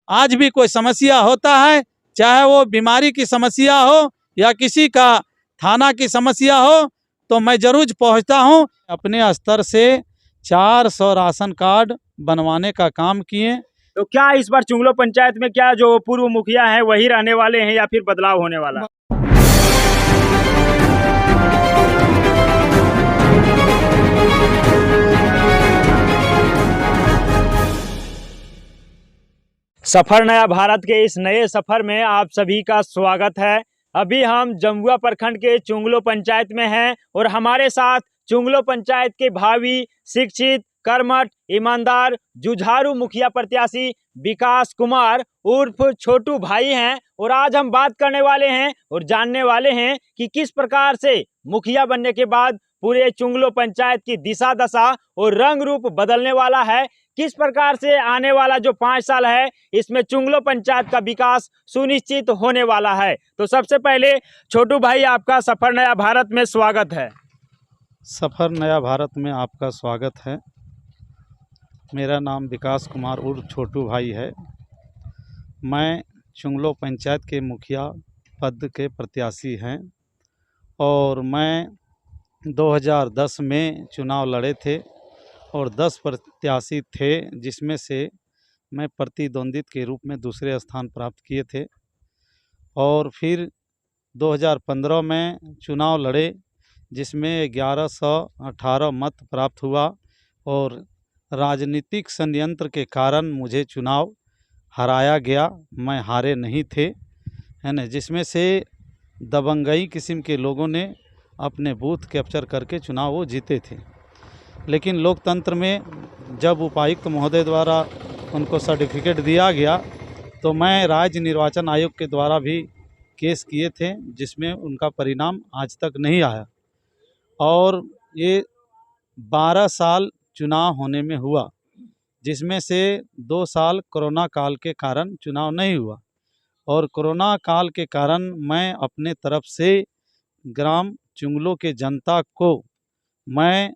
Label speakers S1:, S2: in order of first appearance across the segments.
S1: आज भी कोई समस्या होता है, चाहे वो बीमारी की समस्या हो या किसी का थाना की समस्या हो, तो मैं जरूर पहुंचता हूं। अपने स्तर से 400 राशन कार्ड बनवाने का काम किए।
S2: तो क्या इस बार चुंगलो पंचायत में क्या जो पूर्व मुखिया हैं वही रहने वाले हैं या फिर बदलाव होने वाला? सफर नया भारत के इस नए सफर में आप सभी का स्वागत है। अभी हम जमुआ प्रखंड के चुंगलो पंचायत में हैं और हमारे साथ चुंगलो पंचायत के भावी शिक्षित, कर्मठ, ईमानदार, जुझारू मुखिया प्रत्याशी विकास कुमार उर्फ छोटू भाई हैं। और आज हम बात करने वाले हैं और जानने वाले हैं कि किस प्रकार से मुखिया बनने के बाद पूरे चुंगलो पंचायत की दिशा दशा और रंग रूप बदलने वाला है। किस प्रकार से आने वाला जो 5 साल है इसमें चुंगलो पंचायत का विकास सुनिश्चित होने वाला है। तो सबसे पहले छोटू भाई, आपका सफर नया भारत में स्वागत है।
S1: सफर नया भारत में आपका स्वागत है। मेरा नाम विकास कुमार उर्फ छोटू भाई है। मैं चुंगलो पंचायत के मुखिया पद के प्रत्याशी हैं और मैं 2010 में चुनाव लड़े थे और 10 प्रत्याशी थे, जिसमें से मैं प्रतिद्वंदित के रूप में दूसरे स्थान प्राप्त किए थे। और फिर 2015 में चुनाव लड़े, जिसमें 1118 मत प्राप्त हुआ और राजनीतिक षड्यंत्र के कारण मुझे चुनाव हराया गया। मैं हारे नहीं थे, है ना, जिसमें से दबंगई किस्म के लोगों ने अपने बूथ कैप्चर करके चुनाव वो जीते थे। लेकिन लोकतंत्र में जब उपायुक्त महोदय द्वारा उनको सर्टिफिकेट दिया गया तो मैं राज्य निर्वाचन आयोग के द्वारा भी केस किए थे, जिसमें उनका परिणाम आज तक नहीं आया। और ये 12 साल चुनाव होने में हुआ, जिसमें से 2 साल कोरोना काल के कारण चुनाव नहीं हुआ। और कोरोना काल के कारण मैं अपने तरफ से ग्राम चुंगलो के जनता को मैं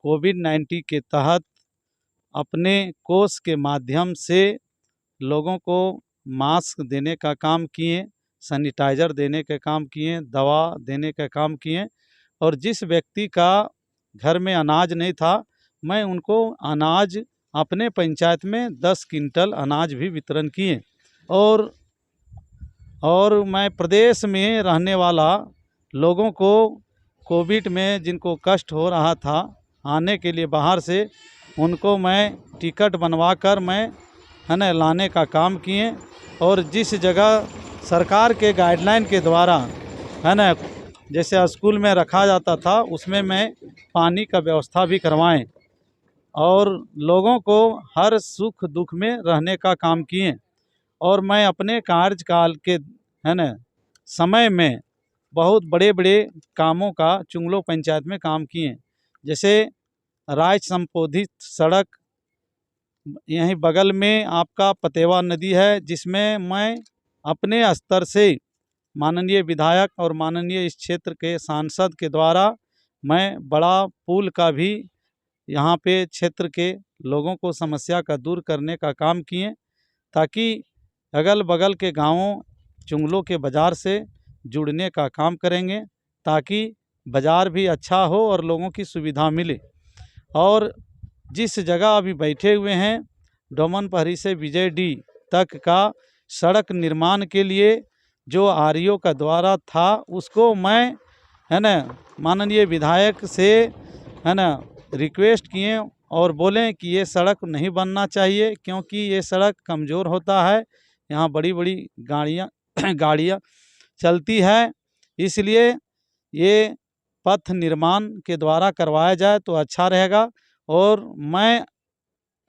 S1: कोविड-19 के तहत अपने कोष के माध्यम से लोगों को मास्क देने का काम किए, सैनिटाइज़र देने का काम किए, दवा देने का काम किए। और जिस व्यक्ति का घर में अनाज नहीं था, मैं उनको अनाज अपने पंचायत में 10 क्विंटल अनाज भी वितरण किए। और मैं प्रदेश में रहने वाला लोगों को कोविड में जिनको कष्ट हो रहा था आने के लिए बाहर से, उनको मैं टिकट बनवा कर मैं, है ना, लाने का काम किए। और जिस जगह सरकार के गाइडलाइन के द्वारा, है ना, जैसे स्कूल में रखा जाता था, उसमें मैं पानी का व्यवस्था भी करवाएं और लोगों को हर सुख दुख में रहने का काम किए। और मैं अपने कार्यकाल के, है ना, समय में बहुत बड़े बड़े कामों का चुंगलो पंचायत में काम किए। जैसे राज संपोधित सड़क, यहीं बगल में आपका पतेवा नदी है, जिसमें मैं अपने स्तर से माननीय विधायक और माननीय इस क्षेत्र के सांसद के द्वारा मैं बड़ा पुल का भी यहाँ पे क्षेत्र के लोगों को समस्या का दूर करने का काम किए, ताकि अगल बगल के गांवों चुंगलो के बाज़ार से जुड़ने का काम करेंगे, ताकि बाज़ार भी अच्छा हो और लोगों की सुविधा मिले। और जिस जगह अभी बैठे हुए हैं, डोमनपहरी से विजय डी तक का सड़क निर्माण के लिए जो आरईओ का द्वारा था, उसको मैं, है ना, माननीय विधायक से, है ना, रिक्वेस्ट किए और बोलें कि ये सड़क नहीं बनना चाहिए, क्योंकि ये सड़क कमज़ोर होता है, यहाँ बड़ी बड़ी गाड़ियाँ चलती है। इसलिए ये पथ निर्माण के द्वारा करवाया जाए तो अच्छा रहेगा। और मैं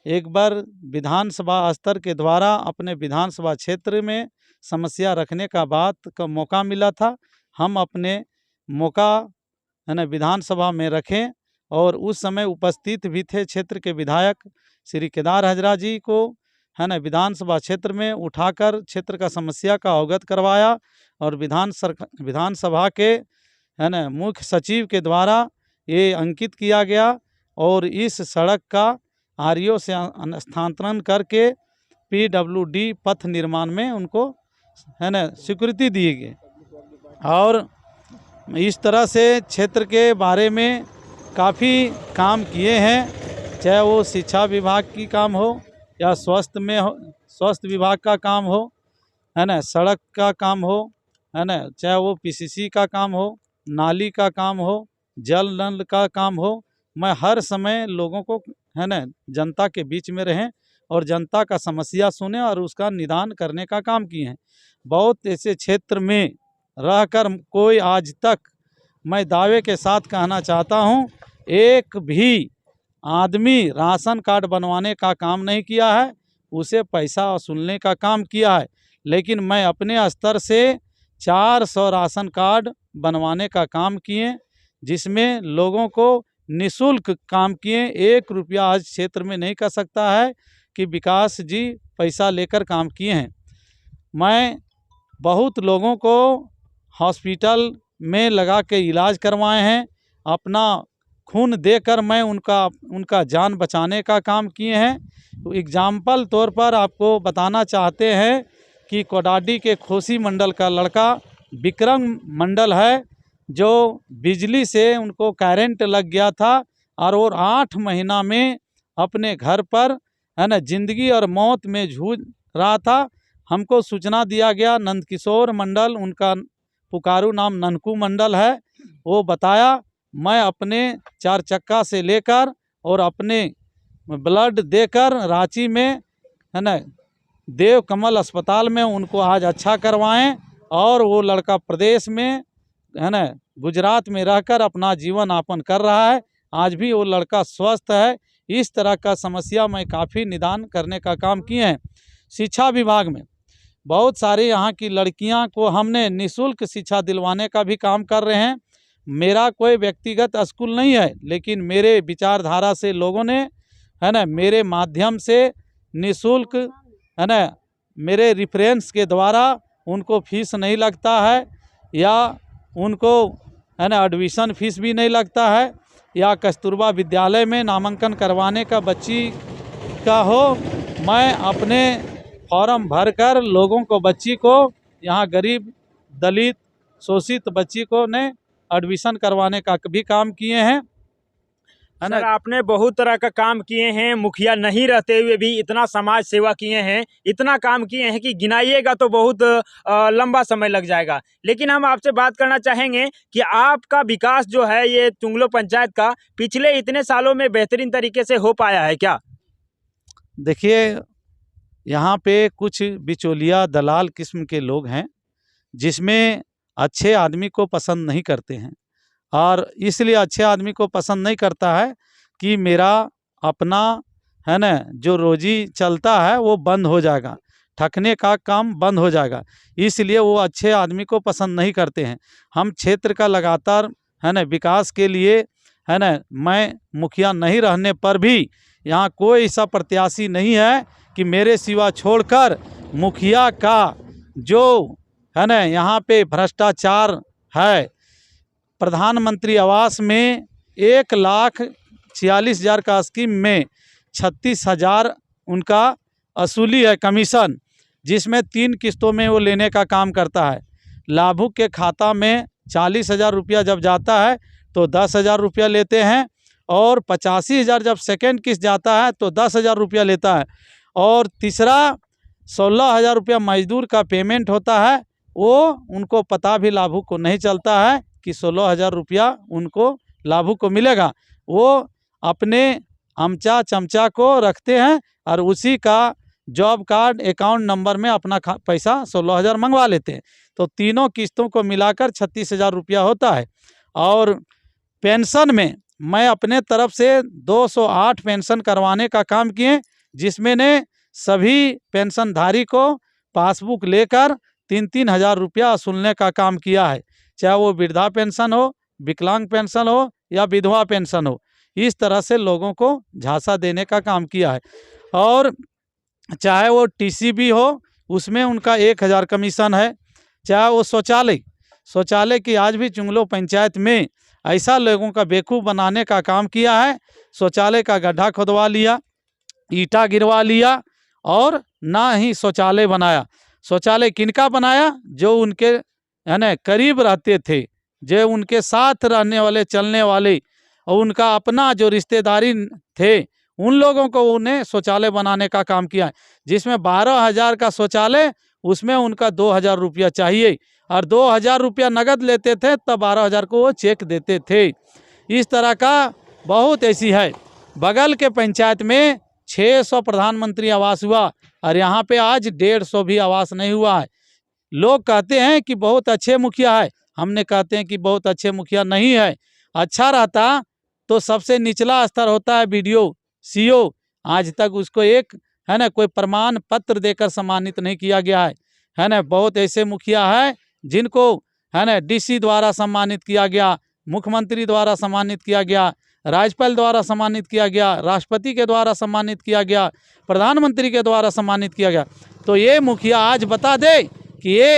S1: एक बार विधानसभा स्तर के द्वारा अपने विधानसभा क्षेत्र में समस्या रखने का बात का मौका मिला था, हम अपने मौका, है ना, विधानसभा में रखें। और उस समय उपस्थित भी थे क्षेत्र के विधायक श्री केदार हजरा जी को, है ना, विधानसभा क्षेत्र में उठाकर क्षेत्र का समस्या का अवगत करवाया। और विधानसभा के, है ना, मुख्य सचिव के द्वारा ये अंकित किया गया और इस सड़क का आरईओ से स्थानांतरण करके PWD पथ निर्माण में उनको है ना स्वीकृति दी गई। और इस तरह से क्षेत्र के बारे में काफ़ी काम किए हैं, चाहे वो शिक्षा विभाग की काम हो या स्वास्थ्य विभाग का काम हो, है ना, सड़क का काम हो, है ना, चाहे वो PCC का काम हो, नाली का काम हो, जल नल का काम हो। मैं हर समय लोगों को है ना जनता के बीच में रहें और जनता का समस्या सुने और उसका निदान करने का काम किए हैं। बहुत ऐसे क्षेत्र में रहकर कोई आज तक मैं दावे के साथ कहना चाहता हूँ, एक भी आदमी राशन कार्ड बनवाने का काम नहीं किया है, उसे पैसा वसूलने का काम किया है। लेकिन मैं अपने स्तर से 400 राशन कार्ड बनवाने का काम किए, जिसमें लोगों को निःशुल्क काम किए। 1 रुपया आज क्षेत्र में नहीं कह सकता है कि विकास जी पैसा लेकर काम किए हैं। मैं बहुत लोगों को हॉस्पिटल में लगा के इलाज करवाए हैं, अपना खून देकर मैं उनका जान बचाने का काम किए हैं। तो एग्जाम्पल तौर पर आपको बताना चाहते हैं कि कोडाडी के खोसी मंडल का लड़का विक्रम मंडल है, जो बिजली से उनको करंट लग गया था और वो 8 महीना में अपने घर पर है ना जिंदगी और मौत में जूझ रहा था। हमको सूचना दिया गया, नंदकिशोर मंडल, उनका पुकारू नाम ननकू मंडल है, वो बताया मैं अपने 4 चक्का से लेकर और अपने ब्लड देकर रांची में है ना देव कमल अस्पताल में उनको आज अच्छा करवाएं। और वो लड़का प्रदेश में है ना गुजरात में रहकर अपना जीवन यापन कर रहा है। आज भी वो लड़का स्वस्थ है। इस तरह का समस्या मैं काफ़ी निदान करने का काम किए हैं। शिक्षा विभाग में बहुत सारे यहाँ की लड़कियाँ को हमने निःशुल्क शिक्षा दिलवाने का भी काम कर रहे हैं। मेरा कोई व्यक्तिगत स्कूल नहीं है, लेकिन मेरे विचारधारा से लोगों ने है ना मेरे माध्यम से निःशुल्क है ना मेरे रेफरेंस के द्वारा उनको फीस नहीं लगता है, या उनको है ना एडमिशन फीस भी नहीं लगता है, या कस्तूरबा विद्यालय में नामांकन करवाने का बच्ची का हो, मैं अपने फॉर्म भरकर लोगों को बच्ची को यहाँ गरीब दलित शोषित बच्ची को ने एडमिशन करवाने का भी काम किए हैं। है ना,
S2: सर आपने बहुत तरह का काम किए हैं, मुखिया नहीं रहते हुए भी इतना समाज सेवा किए हैं, इतना काम किए हैं कि गिनाइएगा तो बहुत लंबा समय लग जाएगा। लेकिन हम आपसे बात करना चाहेंगे कि आपका विकास जो है ये चुंगलो पंचायत का पिछले इतने सालों में बेहतरीन तरीके से हो पाया है क्या?
S1: देखिए, यहाँ पे कुछ बिचौलिया दलाल किस्म के लोग हैं, जिसमें अच्छे आदमी को पसंद नहीं करते हैं। और इसलिए अच्छे आदमी को पसंद नहीं करता है कि मेरा अपना है ना जो रोजी चलता है वो बंद हो जाएगा, ठगने का काम बंद हो जाएगा, इसलिए वो अच्छे आदमी को पसंद नहीं करते हैं। हम क्षेत्र का लगातार है ना विकास के लिए है ना, मैं मुखिया नहीं रहने पर भी यहाँ कोई ऐसा प्रत्याशी नहीं है कि मेरे सिवा छोड़कर मुखिया का जो है ना यहाँ पे भ्रष्टाचार है। प्रधानमंत्री आवास में 1,46,000 का स्कीम में 36,000 उनका असूली है कमीशन, जिसमें 3 किस्तों में वो लेने का काम करता है। लाभुक के खाता में 40,000 रुपया जब जाता है तो 10,000 रुपया लेते हैं, और 85,000 जब सेकेंड किस्त जाता है तो 10,000 रुपया लेता है, और तीसरा 16,000 रुपया मजदूर का पेमेंट होता है। वो उनको पता भी लाभुक को नहीं चलता है कि 16,000 रुपया उनको लाभुक को मिलेगा। वो अपने अमचा चमचा को रखते हैं और उसी का जॉब कार्ड अकाउंट नंबर में अपना पैसा 16,000 मंगवा लेते हैं। तो तीनों किस्तों को मिलाकर 36,000 रुपया होता है। और पेंशन में मैं अपने तरफ से 208 पेंशन करवाने का काम किए, जिसमें ने सभी पेंशनधारी को पासबुक लेकर 3-3 हज़ार रुपया वसूलने का काम किया है, चाहे वो वृद्धा पेंशन हो, विकलांग पेंशन हो या विधवा पेंशन हो। इस तरह से लोगों को झांसा देने का काम किया है। और चाहे वो टीसीबी हो, उसमें उनका 1,000 कमीशन है। चाहे वो शौचालय की आज भी चुंगलो पंचायत में ऐसा लोगों का बेवकूफ़ बनाने का काम किया है। शौचालय का गड्ढा खोदवा लिया, ईंटा गिरवा लिया और ना ही शौचालय बनाया। शौचालय किनका बनाया? जो उनके है ना करीब रहते थे, जो उनके साथ रहने वाले, चलने वाले, और उनका अपना जो रिश्तेदारी थे, उन लोगों को उन्हें शौचालय बनाने का काम किया, जिसमें 12,000 का शौचालय, उसमें उनका 2,000 रुपया चाहिए, और 2,000 रुपया नगद लेते थे, तब 12,000 को वो चेक देते थे। इस तरह का बहुत ऐसी है। बगल के पंचायत में 600 प्रधानमंत्री आवास हुआ, और यहाँ पे आज 150 भी आवास नहीं हुआ है। लोग कहते हैं कि बहुत अच्छे मुखिया है, हमने कहते हैं कि बहुत अच्छे मुखिया नहीं है। अच्छा रहता तो सबसे निचला स्तर होता है BDO, CO, आज तक उसको एक है ना कोई प्रमाण पत्र देकर सम्मानित नहीं किया गया है ना। बहुत ऐसे मुखिया है जिनको है ना DC द्वारा सम्मानित किया गया, मुख्यमंत्री द्वारा सम्मानित किया गया, राज्यपाल द्वारा सम्मानित किया गया, राष्ट्रपति के द्वारा सम्मानित किया गया, प्रधानमंत्री के द्वारा सम्मानित किया गया। तो ये मुखिया आज बता दे कि ये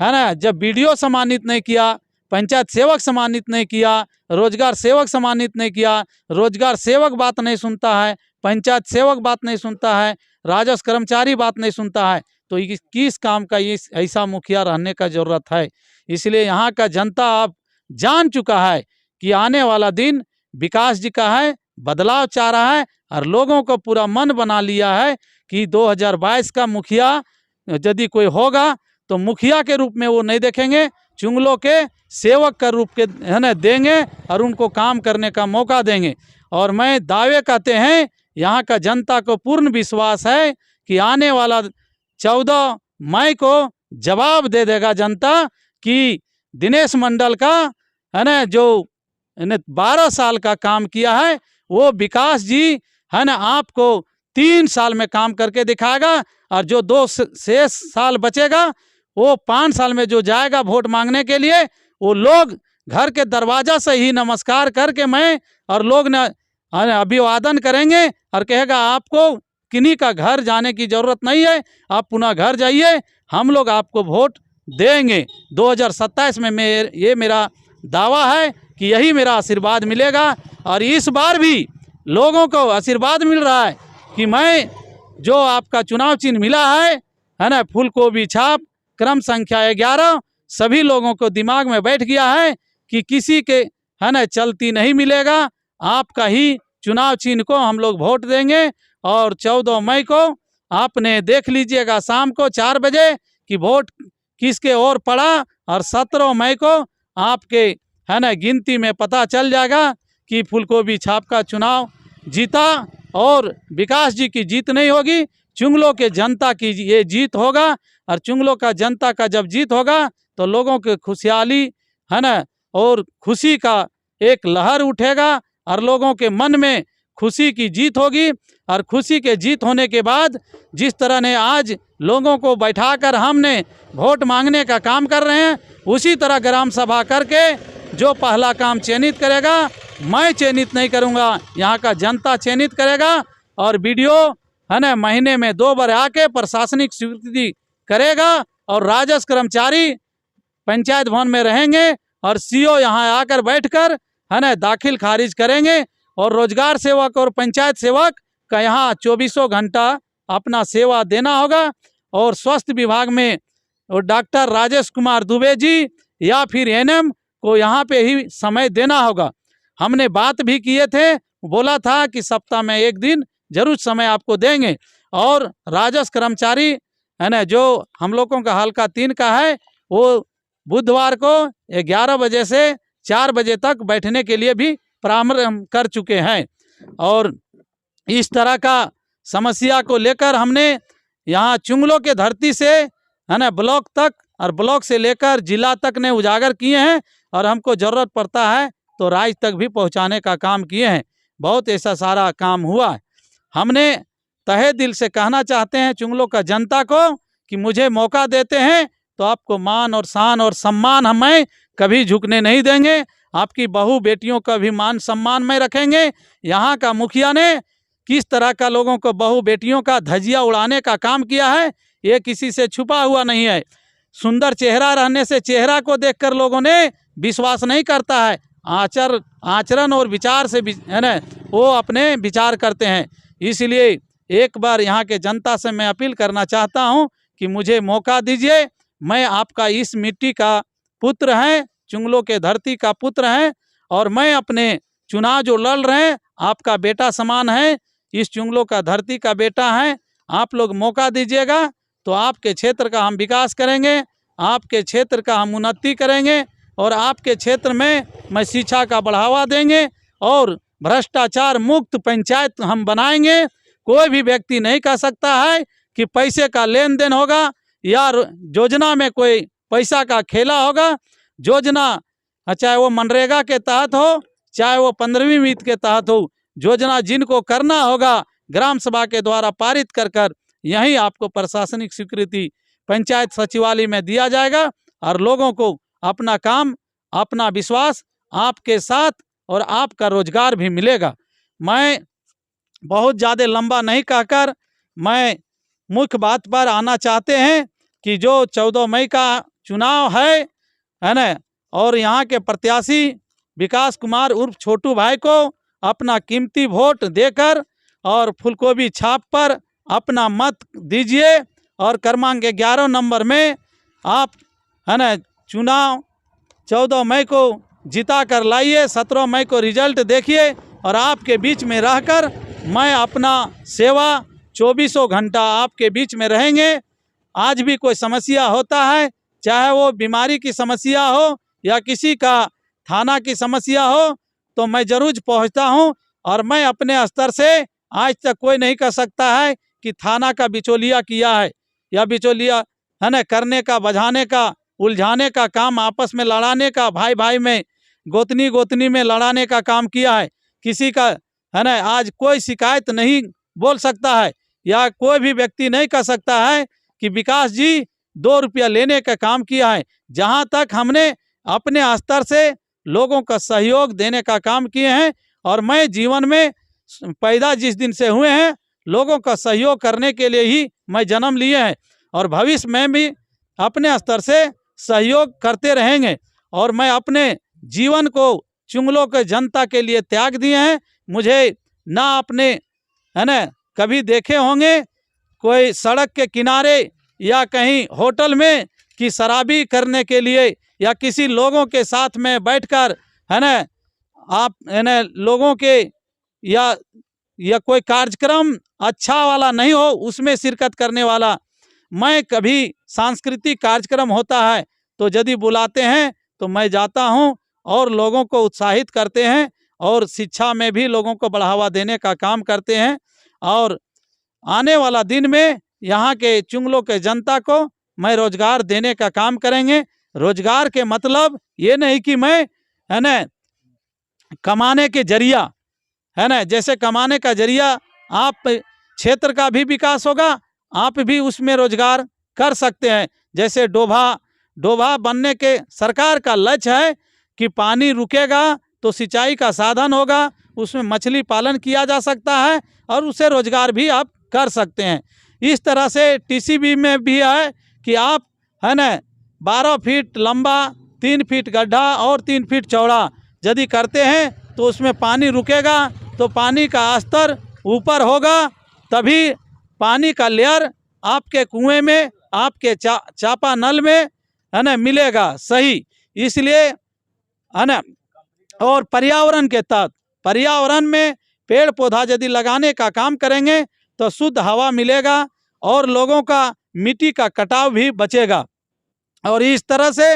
S1: है ना, जब BDO सम्मानित नहीं किया, पंचायत सेवक सम्मानित नहीं किया, रोजगार सेवक सम्मानित नहीं किया, रोजगार सेवक बात नहीं सुनता है, पंचायत सेवक बात नहीं सुनता है, राजस्व कर्मचारी बात नहीं सुनता है, तो किस काम का ये ऐसा मुखिया रहने का जरूरत है। इसलिए यहाँ का जनता अब जान चुका है कि आने वाला दिन विकास जी का है, बदलाव चाह रहा है, और लोगों को पूरा मन बना लिया है कि 2022 का मुखिया यदि कोई होगा तो मुखिया के रूप में वो नहीं देखेंगे, चुंगलों के सेवक का रूप के है ना देंगे, और उनको काम करने का मौका देंगे। और मैं दावे कहते हैं, यहाँ का जनता को पूर्ण विश्वास है कि आने वाला 14 मई को जवाब दे देगा जनता कि दिनेश मंडल का है ना जो 12 साल का काम किया है, वो विकास जी है ना आपको 3 साल में काम करके दिखाएगा, और जो 2 शेष साल बचेगा वो 5 साल में जो जाएगा वोट मांगने के लिए, वो लोग घर के दरवाजा से ही नमस्कार करके मैं और लोग ने अभिवादन करेंगे, और कहेगा आपको किन्हीं का घर जाने की ज़रूरत नहीं है, आप पुनः घर जाइए, हम लोग आपको वोट देंगे। 2027 में ये मेरा दावा है कि यही मेरा आशीर्वाद मिलेगा। और इस बार भी लोगों को आशीर्वाद मिल रहा है कि मैं जो आपका चुनाव चिन्ह मिला है ना, फूलकोबी छाप क्रम संख्या 11, सभी लोगों को दिमाग में बैठ गया है कि किसी के है ना चलती नहीं मिलेगा, आपका ही चुनाव चिन्ह को हम लोग वोट देंगे। और 14 मई को आपने देख लीजिएगा शाम को 4 बजे कि वोट किसके ओर पड़ा, और 17 मई को आपके है ना गिनती में पता चल जाएगा कि फूलकोबी छाप का चुनाव जीता, और विकास जी की जीत नहीं होगी, चुंगलों के जनता की ये जीत होगा। और चुंगलों का जनता का जब जीत होगा तो लोगों की खुशहाली है ना और खुशी का एक लहर उठेगा, और लोगों के मन में खुशी की जीत होगी। और खुशी के जीत होने के बाद जिस तरह ने आज लोगों को बैठाकर हमने वोट मांगने का काम कर रहे हैं, उसी तरह ग्राम सभा करके जो पहला काम चयनित करेगा, मैं चयनित नहीं करूंगा, यहाँ का जनता चयनित करेगा। और BDO है ना महीने में 2 बार आके प्रशासनिक स्वीकृति करेगा, और राजस्व कर्मचारी पंचायत भवन में रहेंगे, और CO यहाँ आकर बैठकर है ना दाखिल खारिज करेंगे। और रोजगार सेवक और पंचायत सेवक का यहाँ 24 घंटा अपना सेवा देना होगा। और स्वास्थ्य विभाग में डॉक्टर राजेश कुमार दुबे जी या फिर NM को यहाँ पे ही समय देना होगा। हमने बात भी किए थे, बोला था कि सप्ताह में 1 दिन जरूर समय आपको देंगे। और राजस्व कर्मचारी है ना जो हम लोगों का हल्का 3 का है, वो बुधवार को 11 बजे से 4 बजे तक बैठने के लिए भी प्रारंभ कर चुके हैं। और इस तरह का समस्या को लेकर हमने यहाँ चुंगलों के धरती से है ना ब्लॉक तक, और ब्लॉक से लेकर जिला तक ने उजागर किए हैं, और हमको ज़रूरत पड़ता है तो राज्य तक भी पहुँचाने का काम किए हैं। बहुत ऐसा सारा काम हुआ है। हमने तहे दिल से कहना चाहते हैं चुंगलों का जनता को कि मुझे मौका देते हैं तो आपको मान और शान और सम्मान हमें कभी झुकने नहीं देंगे। आपकी बहू बेटियों का भी मान सम्मान में रखेंगे। यहाँ का मुखिया ने किस तरह का लोगों को बहू बेटियों का धजिया उड़ाने का काम किया है, ये किसी से छुपा हुआ नहीं है। सुंदर चेहरा रहने से चेहरा को देखकर लोगों ने विश्वास नहीं करता है, आचरण और विचार से है ना वो अपने विचार करते हैं। इसलिए एक बार यहाँ के जनता से मैं अपील करना चाहता हूँ कि मुझे मौका दीजिए। मैं आपका इस मिट्टी का पुत्र हैं, चुंगलों के धरती का पुत्र हैं, और मैं अपने चुनाव जो लड़ रहे हैं आपका बेटा समान है, इस चुंगलों का धरती का बेटा है। आप लोग मौका दीजिएगा तो आपके क्षेत्र का हम विकास करेंगे, आपके क्षेत्र का हम उन्नति करेंगे, और आपके क्षेत्र में मैं शिक्षा का बढ़ावा देंगे और भ्रष्टाचार मुक्त पंचायत हम बनाएंगे। कोई भी व्यक्ति नहीं कह सकता है कि पैसे का लेन देन होगा या योजना में कोई पैसा का खेला होगा। योजना चाहे वो मनरेगा के तहत हो, चाहे वो 15वीं वित्त के तहत हो, योजना जिनको करना होगा ग्राम सभा के द्वारा पारित कर कर यहीं आपको प्रशासनिक स्वीकृति पंचायत सचिवालय में दिया जाएगा, और लोगों को अपना काम, अपना विश्वास आपके साथ और आपका रोजगार भी मिलेगा। मैं बहुत ज़्यादा लंबा नहीं कहकर मैं मुख्य बात पर आना चाहते हैं कि जो 14 मई का चुनाव है ना, और यहाँ के प्रत्याशी विकास कुमार उर्फ छोटू भाई को अपना कीमती वोट देकर और फूलकोबी छाप पर अपना मत दीजिए, और क्रमांक 11 नंबर में आप है ना चुनाव 14 मई को जिता कर लाइए। 17 मई को रिजल्ट देखिए, और आपके बीच में रहकर मैं अपना सेवा 24 घंटा आपके बीच में रहेंगे। आज भी कोई समस्या होता है, चाहे वो बीमारी की समस्या हो या किसी का थाना की समस्या हो, तो मैं जरूर पहुंचता हूं। और मैं अपने स्तर से आज तक कोई नहीं कह सकता है कि थाना का बिचौलिया किया है, या बिचौलिया है ना करने का, बझाने का, उलझाने का काम, आपस में लड़ाने का, भाई भाई में, गोतनी गोतनी में लड़ाने का काम किया है। किसी का है ना आज कोई शिकायत नहीं बोल सकता है, या कोई भी व्यक्ति नहीं कह सकता है कि विकास जी 2 रुपया लेने का काम किया है। जहां तक हमने अपने स्तर से लोगों का सहयोग देने का काम किए हैं, और मैं जीवन में पैदा जिस दिन से हुए हैं लोगों का सहयोग करने के लिए ही मैं जन्म लिए हैं, और भविष्य में भी अपने स्तर से सहयोग करते रहेंगे। और मैं अपने जीवन को चुंगलों के जनता के लिए त्याग दिए हैं। मुझे ना अपने है ना कभी देखे होंगे कोई सड़क के किनारे या कहीं होटल में कि शराबी करने के लिए, या किसी लोगों के साथ में बैठकर है ना आप है ना लोगों के या कोई कार्यक्रम अच्छा वाला नहीं हो उसमें शिरकत करने वाला। मैं कभी सांस्कृतिक कार्यक्रम होता है तो यदि बुलाते हैं तो मैं जाता हूं, और लोगों को उत्साहित करते हैं, और शिक्षा में भी लोगों को बढ़ावा देने का काम करते हैं। और आने वाला दिन में यहाँ के चुंगलों के जनता को मैं रोजगार देने का काम करेंगे। रोजगार के मतलब ये नहीं कि मैं है ना कमाने के जरिया है ना, जैसे कमाने का जरिया आप क्षेत्र का भी विकास होगा, आप भी उसमें रोजगार कर सकते हैं। जैसे डोभा बनने के सरकार का लक्ष्य है कि पानी रुकेगा तो सिंचाई का साधन होगा, उसमें मछली पालन किया जा सकता है, और उससे रोजगार भी आप कर सकते हैं। इस तरह से टीसीबी में भी है कि आप है ना 12 फीट लंबा, 3 फीट गड्ढा और 3 फीट चौड़ा यदि करते हैं तो उसमें पानी रुकेगा, तो पानी का स्तर ऊपर होगा, तभी पानी का लेयर आपके कुएं में, आपके चापा नल में है ना मिलेगा सही। इसलिए है ना, और पर्यावरण के तहत, पर्यावरण में पेड़ पौधा यदि लगाने का काम करेंगे तो शुद्ध हवा मिलेगा, और लोगों का मिट्टी का कटाव भी बचेगा। और इस तरह से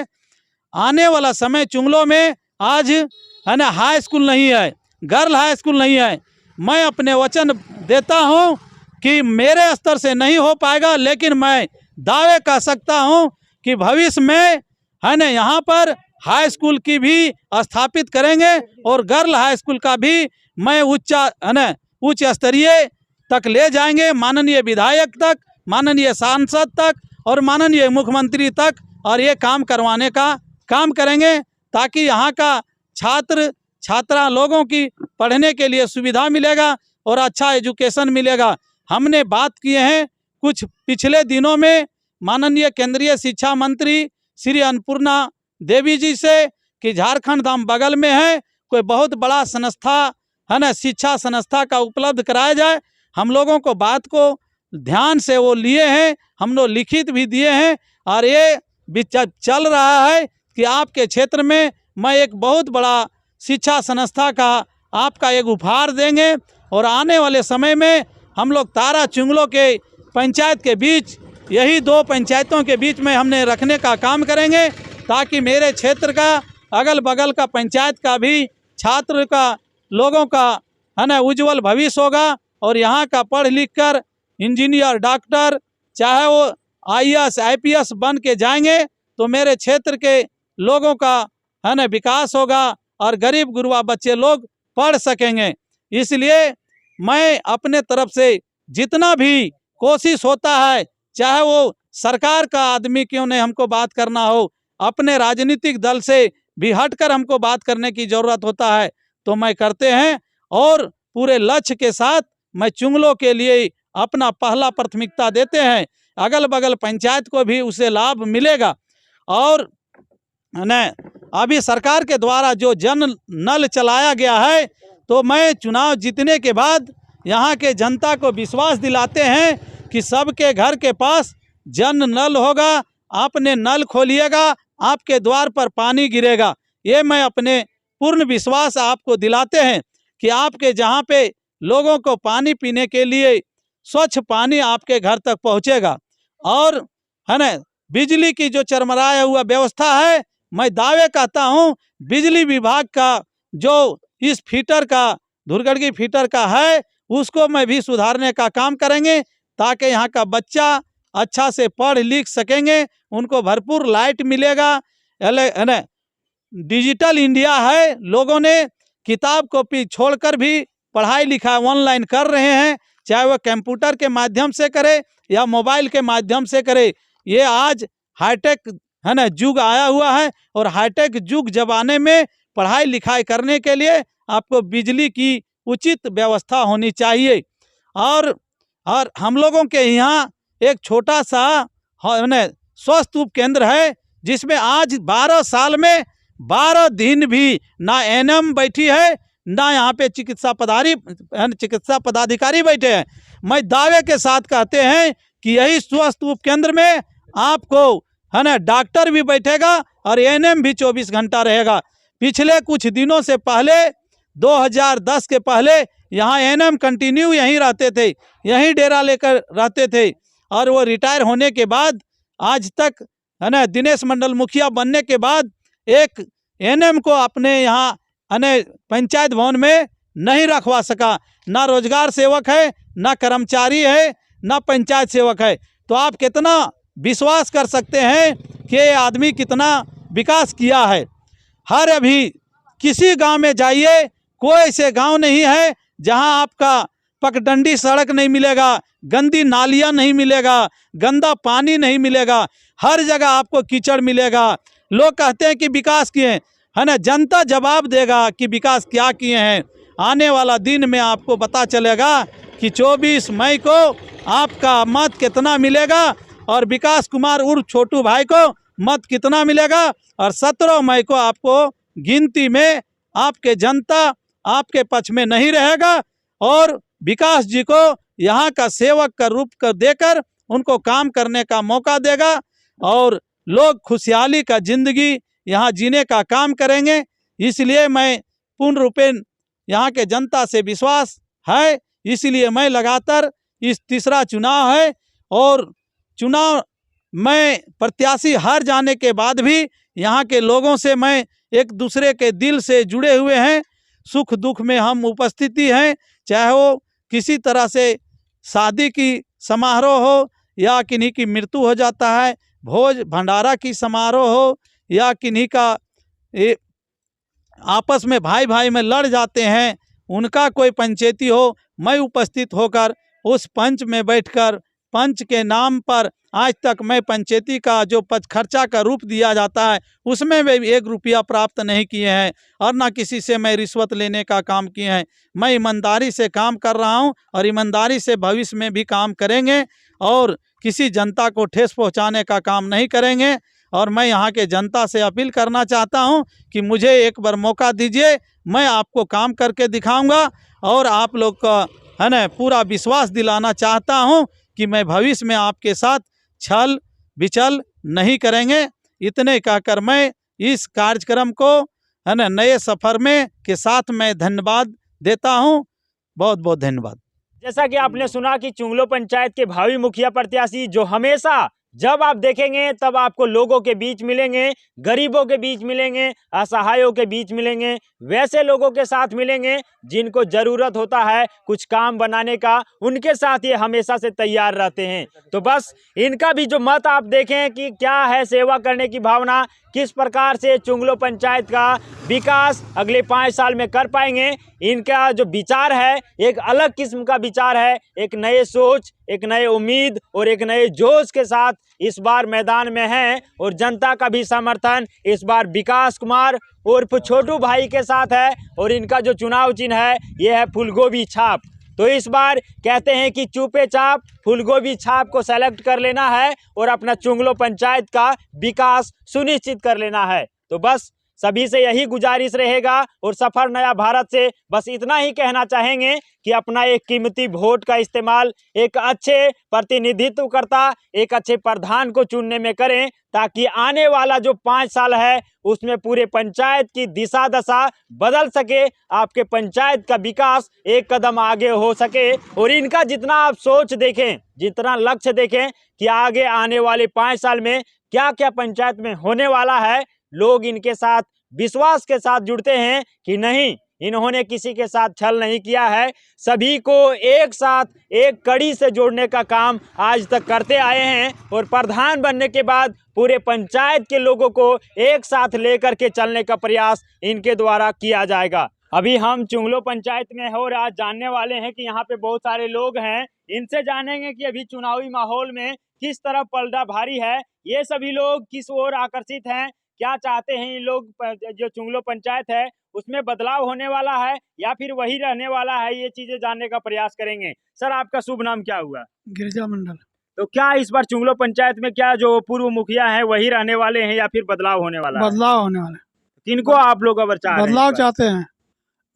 S1: आने वाला समय चुंगलों में आज है ना हाई स्कूल नहीं है, गर्ल हाई स्कूल नहीं है। मैं अपने वचन देता हूं कि मेरे स्तर से नहीं हो पाएगा, लेकिन मैं दावे कर सकता हूं कि भविष्य में है ना यहाँ पर हाई स्कूल की भी स्थापित करेंगे, और गर्ल हाई स्कूल का भी मैं उच्च स्तरीय तक ले जाएंगे, माननीय विधायक तक, माननीय सांसद तक, और माननीय मुख्यमंत्री तक, और ये काम करवाने का काम करेंगे, ताकि यहाँ का छात्रा लोगों की पढ़ने के लिए सुविधा मिलेगा और अच्छा एजुकेशन मिलेगा। हमने बात किए हैं कुछ पिछले दिनों में माननीय केंद्रीय शिक्षा मंत्री श्री अन्नपूर्णा देवी जी से कि झारखंड धाम बगल में है, कोई बहुत बड़ा संस्था है ना शिक्षा संस्था का उपलब्ध कराया जाए। हम लोगों को बात को ध्यान से वो लिए हैं, हम लोग लिखित भी दिए हैं। और ये भी चल रहा है कि आपके क्षेत्र में मैं एक बहुत बड़ा शिक्षा संस्था का आपका एक उपहार देंगे। और आने वाले समय में हम लोग तारा चुंगलो के पंचायत के बीच, यही 2 पंचायतों के बीच में हमने रखने का काम करेंगे, ताकि मेरे क्षेत्र का अगल बगल का पंचायत का भी छात्र का लोगों का है ना उज्जवल भविष्य होगा। और यहाँ का पढ़ लिख कर इंजीनियर, डॉक्टर, चाहे वो IAS IPS बन के जाएंगे तो मेरे क्षेत्र के लोगों का है ना विकास होगा और गरीब गुरबा बच्चे लोग पढ़ सकेंगे। इसलिए मैं अपने तरफ से जितना भी कोशिश होता है, चाहे वो सरकार का आदमी क्यों नहीं हमको बात करना हो, अपने राजनीतिक दल से भी हटकर हमको बात करने की ज़रूरत होता है तो मैं करते हैं। और पूरे लक्ष्य के साथ मैं चुंगलों के लिए अपना पहला प्राथमिकता देते हैं। अगल बगल पंचायत को भी उससे लाभ मिलेगा। और न अभी सरकार के द्वारा जो जन नल चलाया गया है, तो मैं चुनाव जीतने के बाद यहाँ के जनता को विश्वास दिलाते हैं कि सबके घर के पास जन नल होगा। आपने नल खोलिएगा, आपके द्वार पर पानी गिरेगा। ये मैं अपने पूर्ण विश्वास आपको दिलाते हैं कि आपके जहाँ पे लोगों को पानी पीने के लिए स्वच्छ पानी आपके घर तक पहुँचेगा। और है ना बिजली की जो चरमराया हुआ व्यवस्था है, मैं दावे कहता हूँ बिजली विभाग का जो इस फीटर का धुरगढ़गी फीटर का है, उसको मैं भी सुधारने का काम करेंगे, ताकि यहाँ का बच्चा अच्छा से पढ़ लिख सकेंगे, उनको भरपूर लाइट मिलेगा। है ना डिजिटल इंडिया है, लोगों ने किताब कॉपी छोड़कर भी पढ़ाई लिखाई ऑनलाइन कर रहे हैं, चाहे वह कंप्यूटर के माध्यम से करे या मोबाइल के माध्यम से करे। ये आज हाईटेक है ना युग आया हुआ है, और हाईटेक युग जमाने में पढ़ाई लिखाई करने के लिए आपको बिजली की उचित व्यवस्था होनी चाहिए। और हम लोगों के यहाँ एक छोटा सा है ना स्वास्थ्य उप केंद्र है, जिसमें आज 12 साल में 12 दिन भी ना NM बैठी है, ना यहाँ पे चिकित्सा पदाधिकारी बैठे हैं। मैं दावे के साथ कहते हैं कि यही स्वास्थ्य उप केंद्र में आपको है ना डॉक्टर भी बैठेगा और NM भी 24 घंटा रहेगा। पिछले कुछ दिनों से पहले 2010 के पहले यहाँ NM कंटिन्यू यहीं रहते थे, यहीं डेरा लेकर रहते थे। और वो रिटायर होने के बाद आज तक है ना दिनेश मंडल मुखिया बनने के बाद एक NM को अपने यहाँ है ना पंचायत भवन में नहीं रखवा सका। ना रोजगार सेवक है, ना कर्मचारी है, ना पंचायत सेवक है। तो आप कितना विश्वास कर सकते हैं कि ये आदमी कितना विकास किया है। हर अभी किसी गांव में जाइए, कोई ऐसे गांव नहीं है जहां आपका पगडंडी सड़क नहीं मिलेगा, गंदी नालियां नहीं मिलेगा, गंदा पानी नहीं मिलेगा। हर जगह आपको कीचड़ मिलेगा। लोग कहते हैं कि विकास किए हैं, है ना, जनता जवाब देगा कि विकास क्या किए हैं। आने वाला दिन में आपको पता चलेगा कि 24 मई को आपका मत कितना मिलेगा और विकास कुमार उर्फ छोटू भाई को मत कितना मिलेगा। और 17 मई को आपको गिनती में आपके जनता आपके पक्ष में नहीं रहेगा, और विकास जी को यहाँ का सेवक का रूप कर देकर उनको काम करने का मौका देगा, और लोग खुशहाली का जिंदगी यहाँ जीने का काम करेंगे। इसलिए मैं पूर्ण रूपेण यहाँ के जनता से विश्वास है, इसलिए मैं लगातार इस तीसरा चुनाव है, और चुनाव में प्रत्याशी हार जाने के बाद भी यहाँ के लोगों से मैं एक दूसरे के दिल से जुड़े हुए हैं। सुख दुख में हम उपस्थिति हैं, चाहे वो किसी तरह से शादी की समारोह हो या किन्हीं की मृत्यु हो जाता है, भोज भंडारा की समारोह हो या किन्हीं का आपस में भाई भाई में लड़ जाते हैं, उनका कोई पंचायती हो, मैं उपस्थित होकर उस पंच में बैठकर पंच के नाम पर आज तक मैं पंचायती का जो खर्चा का रूप दिया जाता है उसमें भी 1 रुपया प्राप्त नहीं किए हैं, और ना किसी से मैं रिश्वत लेने का काम किए हैं। मैं ईमानदारी से काम कर रहा हूं, और ईमानदारी से भविष्य में भी काम करेंगे, और किसी जनता को ठेस पहुंचाने का काम नहीं करेंगे। और मैं यहाँ के जनता से अपील करना चाहता हूँ कि मुझे एक बार मौका दीजिए, मैं आपको काम करके दिखाऊंगा, और आप लोग का है ना पूरा विश्वास दिलाना चाहता हूं कि मैं भविष्य में आपके साथ छल विचल नहीं करेंगे। इतने कहकर मैं इस कार्यक्रम को है ना नए सफर में के साथ मैं धन्यवाद देता हूं। बहुत बहुत धन्यवाद।
S2: जैसा कि आपने सुना कि चुंगलो पंचायत के भावी मुखिया प्रत्याशी जो हमेशा जब आप देखेंगे तब आपको लोगों के बीच मिलेंगे, गरीबों के बीच मिलेंगे, असहायों के बीच मिलेंगे, वैसे लोगों के साथ मिलेंगे जिनको जरूरत होता है कुछ काम बनाने का, उनके साथ ये हमेशा से तैयार रहते हैं। तो बस इनका भी जो मत आप देखें कि क्या है सेवा करने की भावना, किस प्रकार से चुंगलो पंचायत का विकास अगले 5 साल में कर पाएंगे। इनका जो विचार है एक अलग किस्म का विचार है, एक नए सोच, एक नए उम्मीद और एक नए जोश के साथ इस बार मैदान में हैं और जनता का भी समर्थन इस बार विकास कुमार उर्फ छोटू भाई के साथ है और इनका जो चुनाव चिन्ह है ये है फूलगोभी छाप। तो इस बार कहते हैं कि चुपे चाप फूलगोभी छाप को सेलेक्ट कर लेना है और अपना चुंगलो पंचायत का विकास सुनिश्चित कर लेना है। तो बस सभी से यही गुजारिश रहेगा और सफर नया भारत से बस इतना ही कहना चाहेंगे कि अपना एक कीमती वोट का इस्तेमाल एक अच्छे प्रतिनिधित्वकर्ता, एक अच्छे प्रधान को चुनने में करें ताकि आने वाला जो 5 साल है उसमें पूरे पंचायत की दिशा दशा बदल सके, आपके पंचायत का विकास एक कदम आगे हो सके। और इनका जितना आप सोच देखें, जितना लक्ष्य देखें कि आगे आने वाले 5 साल में क्या क्या पंचायत में होने वाला है, लोग इनके साथ विश्वास के साथ जुड़ते हैं कि नहीं, इन्होंने किसी के साथ छल नहीं किया है, सभी को एक साथ एक कड़ी से जोड़ने का काम आज तक करते आए हैं और प्रधान बनने के बाद पूरे पंचायत के लोगों को एक साथ लेकर के चलने का प्रयास इनके द्वारा किया जाएगा। अभी हम चुंगलो पंचायत में हो और आज जानने वाले हैं कि यहाँ पे बहुत सारे लोग हैं, इनसे जानेंगे कि अभी चुनावी माहौल में किस तरफ पलड़ा भारी है, ये सभी लोग किस ओर आकर्षित हैं, क्या चाहते हैं ये लोग, जो चुंगलो पंचायत है उसमें बदलाव होने वाला है या फिर वही रहने वाला है, ये चीजें जानने का प्रयास करेंगे। सर आपका शुभ नाम क्या हुआ?
S3: गिरिजा मंडल।
S2: तो क्या इस बार चुंगलो पंचायत में क्या जो पूर्व मुखिया हैं वही रहने वाले हैं या फिर बदलाव होने वाला है?
S3: बदलाव होने वाला है।
S2: किनको आप लोग अगर चाह रहे हैं?
S3: बदलाव चाहते हैं।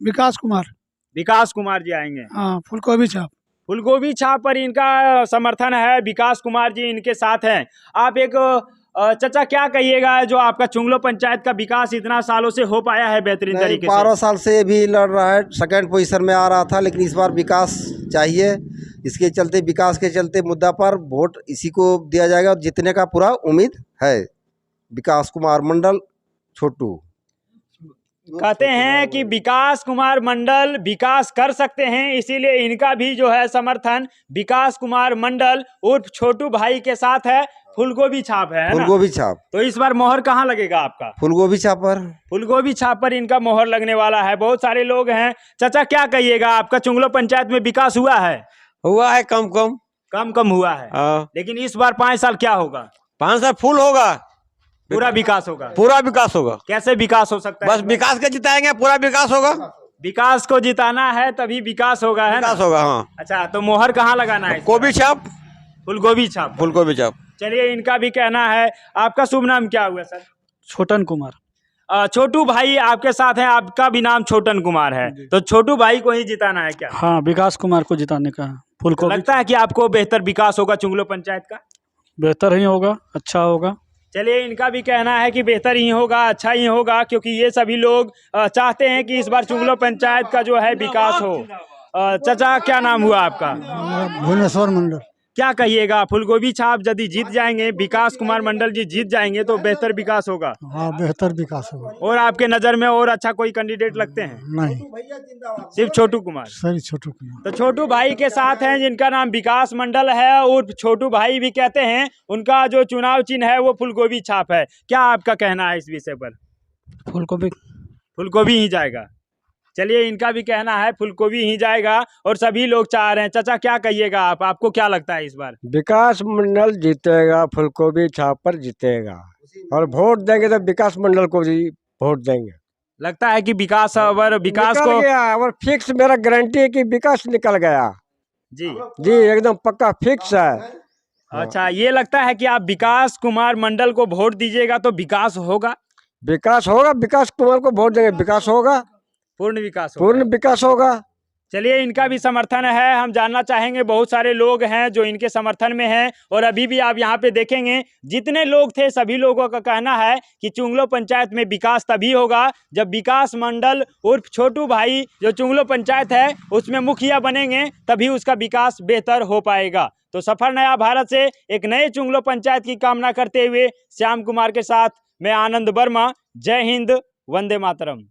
S3: विकास कुमार।
S2: विकास कुमार जी आएंगे।
S3: हाँ, फूलगोभी छाप।
S2: फूलगोभी छाप पर इनका समर्थन है, विकास कुमार जी इनके साथ हैं। आप एक चाचा क्या कहिएगा जो आपका चुंगलो पंचायत का विकास इतना सालों से हो पाया है बेहतरीन तरीके से?
S4: 12 साल से भी लड़ रहा है, सेकंड पोजीशन में आ रहा था, लेकिन इस बार विकास चाहिए। इसके चलते विकास के चलते मुद्दा पर वोट इसी को दिया जाएगा और जीतने का पूरा उम्मीद है। विकास कुमार मंडल छोटू
S2: कहते हैं कि विकास कुमार मंडल विकास कर सकते हैं, इसीलिए इनका भी जो है समर्थन विकास कुमार मंडल उर्फ छोटू भाई के साथ है। फूलगोभी छाप है ना?
S4: फूलगोभी छाप।
S2: तो इस बार मोहर कहाँ लगेगा आपका?
S4: फूलगोभी छाप पर।
S2: फूलगोभी छाप पर इनका मोहर लगने वाला है। बहुत सारे लोग हैं, चाचा क्या कहिएगा, आपका चुंगलो पंचायत में विकास हुआ है?
S4: हुआ है, कम
S2: कम हुआ है। लेकिन इस बार 5 साल क्या होगा?
S4: 5 साल फुल होगा,
S2: पूरा विकास होगा।
S4: पूरा विकास होगा।
S2: कैसे विकास हो सकता है?
S4: बस विकास के जिताएंगे, पूरा विकास होगा।
S2: विकास को जिताना है तभी विकास होगा, है ना?
S4: विकास होगा, हाँ।
S2: अच्छा, तो मोहर कहाँ लगाना है?
S4: गोभी छाप।
S2: फूलगोभी छाप।
S4: फूलगोभी छाप।
S2: चलिए, इनका भी कहना है। आपका शुभ नाम क्या हुआ सर?
S1: छोटन कुमार।
S2: छोटू भाई आपके साथ हैं, आपका भी नाम छोटन कुमार है, तो छोटू भाई को ही जिताना है क्या?
S1: हाँ, विकास कुमार को जिताने का।
S2: तो लगता है कि आपको बेहतर विकास होगा चुंगलो पंचायत का?
S1: बेहतर ही होगा, अच्छा होगा।
S2: चलिए, इनका भी कहना है कि बेहतर ही होगा, अच्छा ही होगा, क्योंकि ये सभी लोग चाहते हैं कि इस बार चुंगलो पंचायत का जो है विकास हो। चाचा क्या नाम हुआ आपका?
S3: भुवनेश्वर मंडल।
S2: क्या कहिएगा, फूलगोभी छाप यदि जीत जाएंगे, विकास कुमार मंडल जी जीत जाएंगे तो बेहतर विकास होगा?
S3: हाँ, बेहतर विकास होगा।
S2: और आपके नजर में और अच्छा कोई कैंडिडेट लगते हैं?
S3: नहीं,
S2: सिर्फ छोटू कुमार।
S3: सही छोटू कुमार।
S2: तो छोटू भाई के साथ हैं जिनका नाम विकास मंडल है और छोटू भाई भी कहते हैं, उनका जो चुनाव चिन्ह है वो फूलगोभी छाप है। क्या आपका कहना है इस विषय पर? फूलगोभी ही जाएगा। चलिए, इनका भी कहना है फूलगोभी ही जाएगा और सभी लोग चाह रहे हैं। चाचा क्या कहिएगा, आपको क्या लगता है इस बार?
S5: विकास मंडल जीतेगा, फूलगोभी छाप पर जीतेगा और वोट देंगे तो विकास मंडल को जी वोट देंगे।
S2: लगता है कि विकास और विकास
S5: निकल
S2: को
S5: गया और फिक्स, मेरा गारंटी है कि विकास निकल गया
S2: जी
S5: जी, एकदम पक्का फिक्स है।
S2: अच्छा, ये लगता है कि आप विकास कुमार मंडल को वोट दीजिएगा तो विकास होगा?
S5: विकास होगा, विकास कुमार को वोट देंगे, विकास होगा,
S2: पूर्ण विकास होगा।
S5: पूर्ण विकास होगा।
S2: चलिए, इनका भी समर्थन है, हम जानना चाहेंगे। बहुत सारे लोग हैं जो इनके समर्थन में हैं और अभी भी आप यहाँ पे देखेंगे जितने लोग थे सभी लोगों का कहना है कि चुंगलो पंचायत में विकास तभी होगा जब विकास मंडल उर्फ छोटू भाई जो चुंगलो पंचायत है उसमें मुखिया बनेंगे, तभी उसका विकास बेहतर हो पाएगा। तो सफर नया भारत से एक नए चुंगलो पंचायत की कामना करते हुए श्याम कुमार के साथ मैं आनंद वर्मा। जय हिंद, वंदे मातरम।